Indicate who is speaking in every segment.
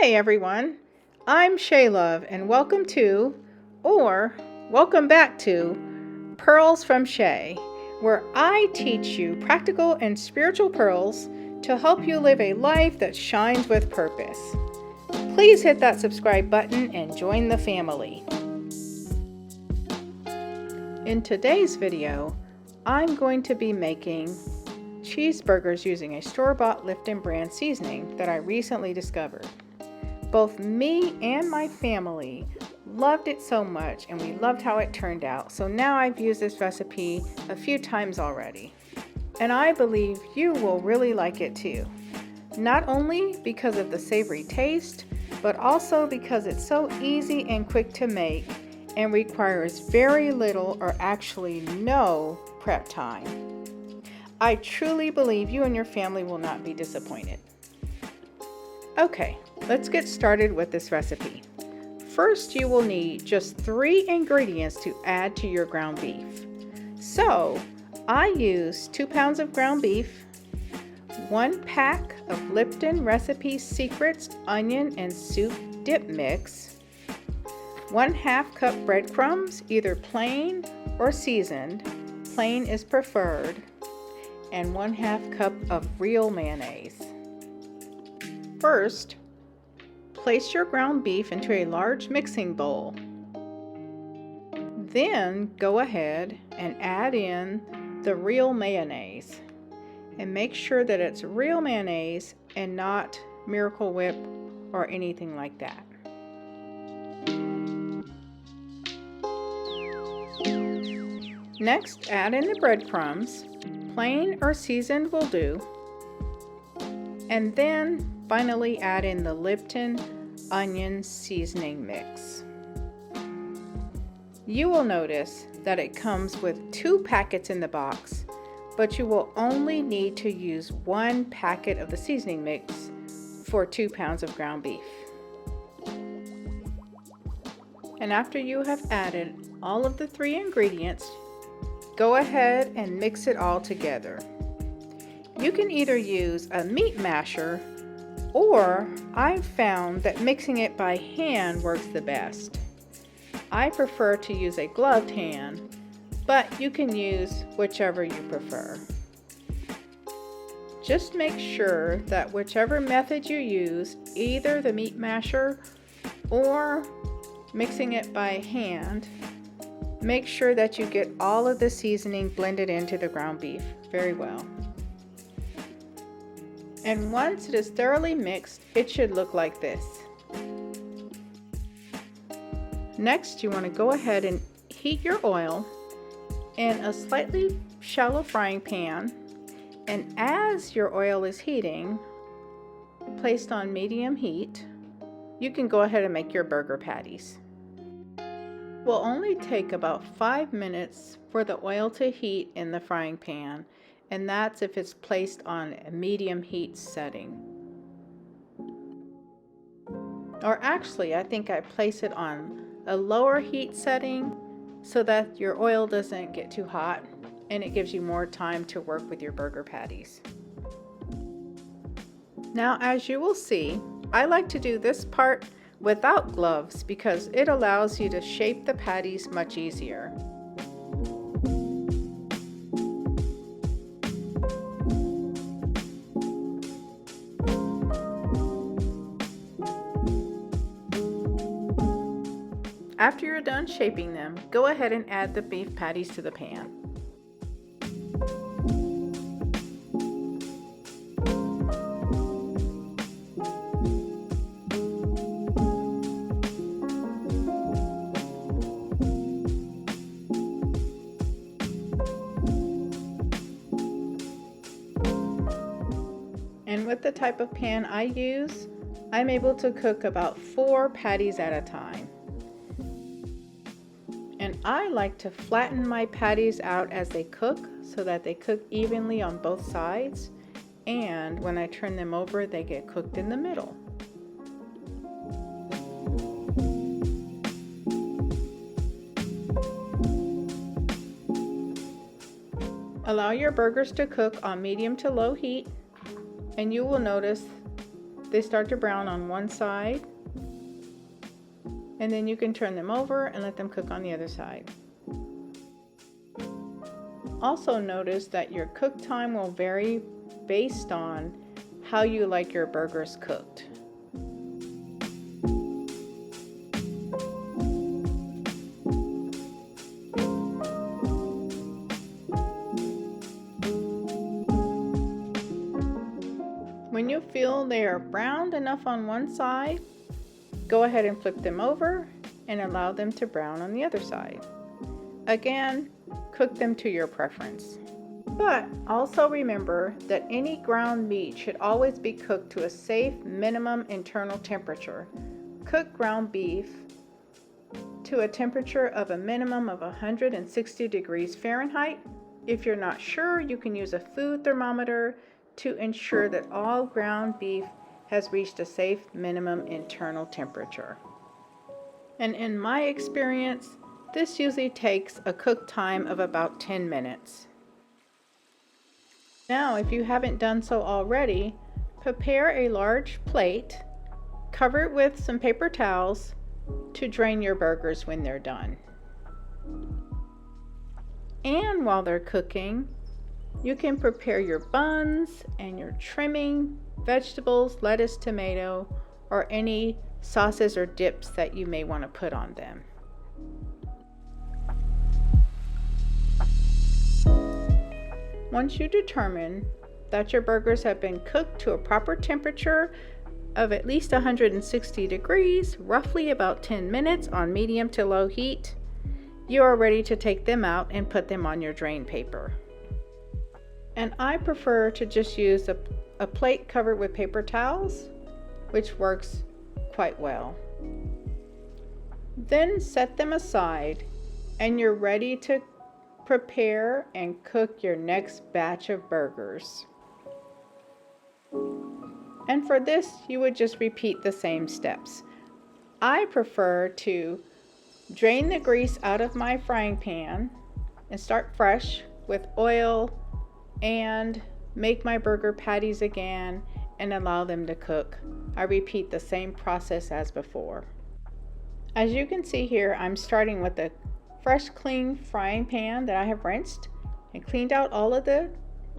Speaker 1: Hey everyone, I'm Shay and welcome to, or welcome back to, Pearls from Shay, where I teach you practical and spiritual pearls to help you live a life that shines with purpose. Please hit that subscribe button and join the family. In today's video, I'm going to be making cheeseburgers using a store-bought Lipton brand seasoning that I recently discovered. Both me and my family loved it so much, and we loved how it turned out. So now I've used this recipe a few times already, and I believe you will really like it too. Not only because of the savory taste, but also because it's so easy and quick to make and requires very little or actually no prep time. I truly believe you and your family will not be disappointed. Okay, let's get started with this recipe. First, you will need just 3 ingredients to add to your ground beef. So, I use 2 pounds of ground beef, 1 pack of Lipton Recipe Secrets onion and soup dip mix, 1/2 cup breadcrumbs, either plain or seasoned, plain is preferred, and 1/2 cup of real mayonnaise. First, place your ground beef into a large mixing bowl. Then go ahead and add in the real mayonnaise. And make sure that it's real mayonnaise and not Miracle Whip or anything like that. Next, add in the breadcrumbs. Plain or seasoned will do. And then finally add in the Lipton onion seasoning mix. You will notice that it comes with 2 packets in the box, but you will only need to use 1 packet of the seasoning mix for 2 pounds of ground beef. And after you have added all of the 3 ingredients, go ahead and mix it all together. You can either use a meat masher, or I've found that mixing it by hand works the best. I prefer to use a gloved hand, but you can use whichever you prefer. Just make sure that whichever method you use, either the meat masher or mixing it by hand, make sure that you get all of the seasoning blended into the ground beef very well. And once it is thoroughly mixed, it should look like this. Next, you want to go ahead and heat your oil in a slightly shallow frying pan. And as your oil is heating, placed on medium heat, you can go ahead and make your burger patties. It will only take about 5 minutes for the oil to heat in the frying pan, and that's if it's placed on a medium heat setting. Or actually, I think I place it on a lower heat setting so that your oil doesn't get too hot and it gives you more time to work with your burger patties. Now, as you will see, I like to do this part without gloves because it allows you to shape the patties much easier. After you're done shaping them, go ahead and add the beef patties to the pan. And with the type of pan I use, I'm able to cook about 4 patties at a time. And I like to flatten my patties out as they cook so that they cook evenly on both sides, and when I turn them over, they get cooked in the middle. Allow your burgers to cook on medium to low heat, and you will notice they start to brown on one side, and then you can turn them over and let them cook on the other side. Also notice that your cook time will vary based on how you like your burgers cooked. When you feel they are browned enough on one side, go ahead and flip them over and allow them to brown on the other side. Again, cook them to your preference. But also remember that any ground meat should always be cooked to a safe minimum internal temperature. Cook ground beef to a temperature of a minimum of 160 degrees Fahrenheit. If you're not sure, you can use a food thermometer to ensure that all ground beef has reached a safe minimum internal temperature. And in my experience, this usually takes a cook time of about 10 minutes. Now, if you haven't done so already, prepare a large plate, cover it with some paper towels to drain your burgers when they're done. And while they're cooking, you can prepare your buns and your trimming, vegetables, lettuce, tomato, or any sauces or dips that you may want to put on them. Once you determine that your burgers have been cooked to a proper temperature of at least 160 degrees, roughly about 10 minutes on medium to low heat, you are ready to take them out and put them on your drain paper. And I prefer to just use a plate covered with paper towels, which works quite well. Then set them aside and you're ready to prepare and cook your next batch of burgers. And for this, you would just repeat the same steps. I prefer to drain the grease out of my frying pan and start fresh with oil and make my burger patties again and allow them to cook. I repeat the same process as before. As you can see here, I'm starting with a fresh clean frying pan that I have rinsed and cleaned out all of the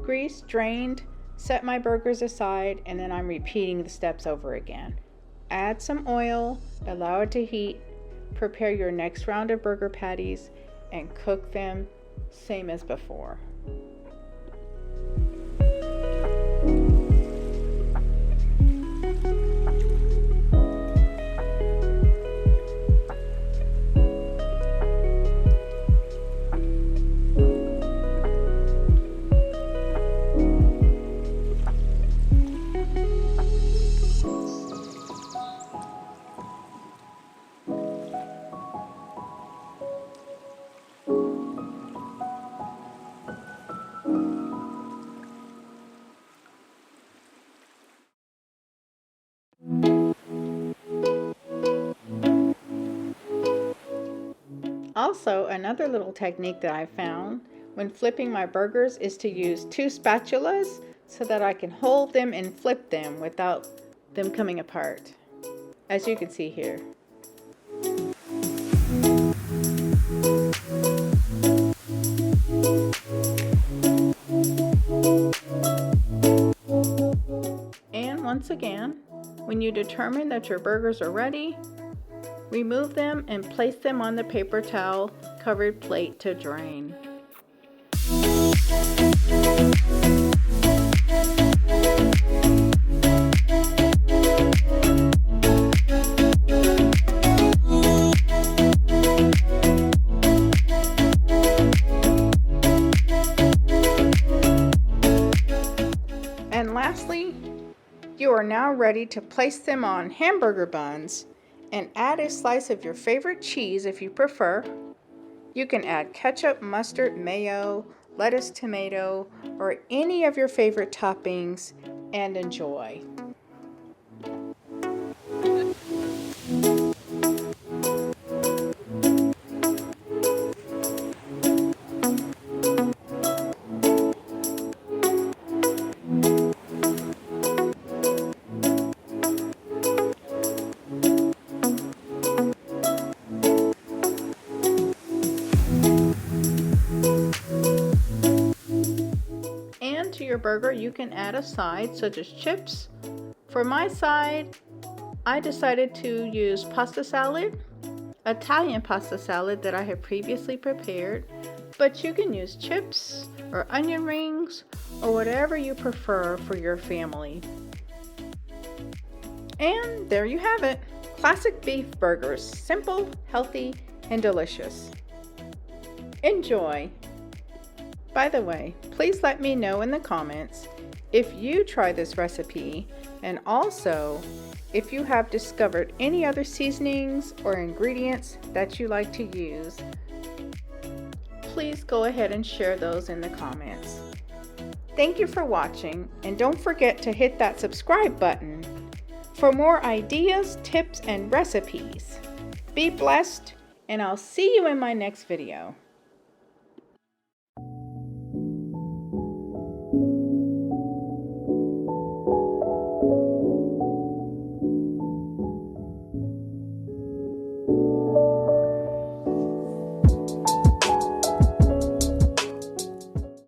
Speaker 1: grease, drained, set my burgers aside, and then I'm repeating the steps over again. Add some oil, allow it to heat, prepare your next round of burger patties and cook them same as before. Also, another little technique that I found when flipping my burgers is to use 2 spatulas so that I can hold them and flip them without them coming apart, as you can see here. And once again, when you determine that your burgers are ready, remove them and place them on the paper towel covered plate to drain. And lastly, you are now ready to place them on hamburger buns and add a slice of your favorite cheese if you prefer. You can add ketchup, mustard, mayo, lettuce, tomato, or any of your favorite toppings and enjoy. your burger, you can add a side such as chips. For my side, I decided to use pasta salad, Italian pasta salad that I have previously prepared, but you can use chips or onion rings or whatever you prefer for your family. And there you have it. Classic beef burgers. Simple, healthy, and delicious. Enjoy! By the way, please let me know in the comments if you try this recipe, and also if you have discovered any other seasonings or ingredients that you like to use. Please go ahead and share those in the comments. Thank you for watching, and don't forget to hit that subscribe button for more ideas, tips, and recipes. Be blessed, and I'll see you in my next video.